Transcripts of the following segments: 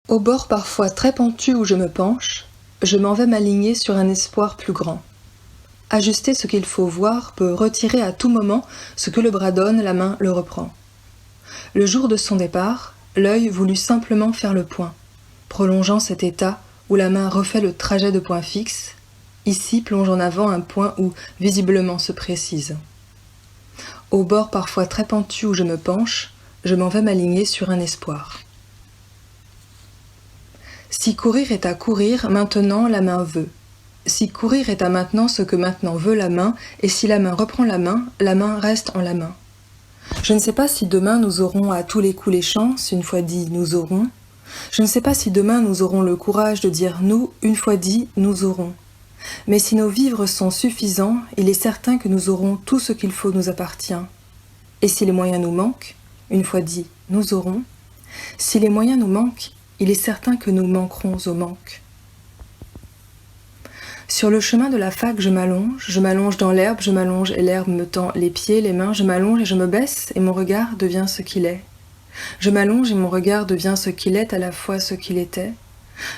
Au bord parfois très pentu où je me penche, je m'en vais m'aligner sur un espoir plus grand. Ajuster ce qu'il faut voir peut retirer à tout moment ce que le bras donne, la main le reprend. Le jour de son départ, l'œil voulut simplement faire le point, prolongeant cet état où la main refait le trajet de point fixe, ici plonge en avant un point où visiblement se précise. Au bord parfois très pentu où je me penche, je m'en vais m'aligner sur un espoir. Si courir est à courir, maintenant la main veut. Si courir est à maintenant ce que maintenant veut la main, et si la main reprend la main reste en la main. Je ne sais pas si demain nous aurons à tous les coups les chances, une fois dit nous aurons. Je ne sais pas si demain nous aurons le courage de dire nous, une fois dit nous aurons. Mais si nos vivres sont suffisants, il est certain que nous aurons tout ce qu'il faut nous appartient. Et si les moyens nous manquent, une fois dit nous aurons. Si les moyens nous manquent, il est certain que nous manquerons au manque. Sur le chemin de la fac, je m'allonge dans l'herbe, je m'allonge et l'herbe me tend les pieds, les mains, je m'allonge et je me baisse et mon regard devient ce qu'il est. Je m'allonge et mon regard devient ce qu'il est à la fois ce qu'il était.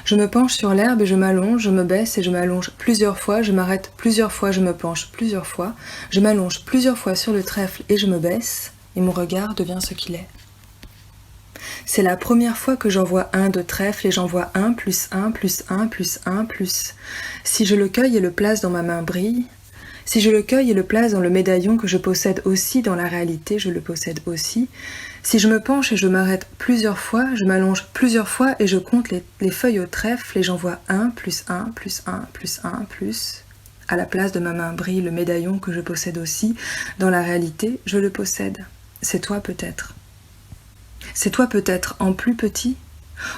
Je me penche sur l'herbe et je m'allonge, je me baisse et je m'allonge plusieurs fois, je m'arrête plusieurs fois, je me penche plusieurs fois, je m'allonge plusieurs fois sur le trèfle et je me baisse et mon regard devient ce qu'il est. C'est la première fois que j'en vois un de trèfle et j'en vois un plus un plus un plus un plus. Si je le cueille et le place dans ma main brille, si je le cueille et le place dans le médaillon que je possède aussi dans la réalité, je le possède aussi. Si je me penche et je m'arrête plusieurs fois, je m'allonge plusieurs fois et je compte les feuilles au trèfle et j'en vois un plus un plus un plus un plus. À la place de ma main brille le médaillon que je possède aussi, dans la réalité, je le possède. C'est toi peut-être. C'est toi peut-être en plus petit,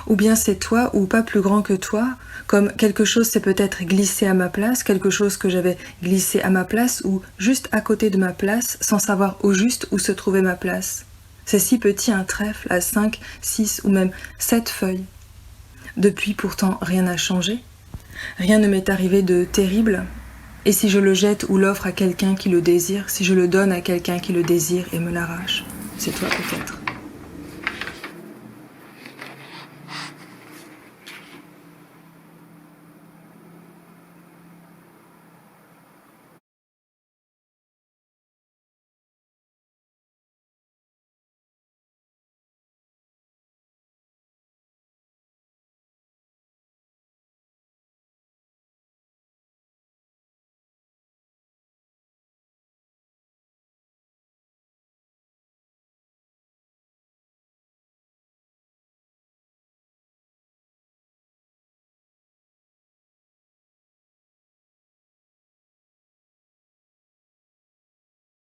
ou bien c'est toi ou pas plus grand que toi, comme quelque chose s'est peut-être glissé à ma place, quelque chose que j'avais glissé à ma place ou juste à côté de ma place, sans savoir au juste où se trouvait ma place. C'est si petit un trèfle à 5, 6 ou même 7 feuilles. Depuis pourtant rien n'a changé, rien ne m'est arrivé de terrible, et si je le jette ou l'offre à quelqu'un qui le désire, si je le donne à quelqu'un qui le désire et me l'arrache, c'est toi peut-être.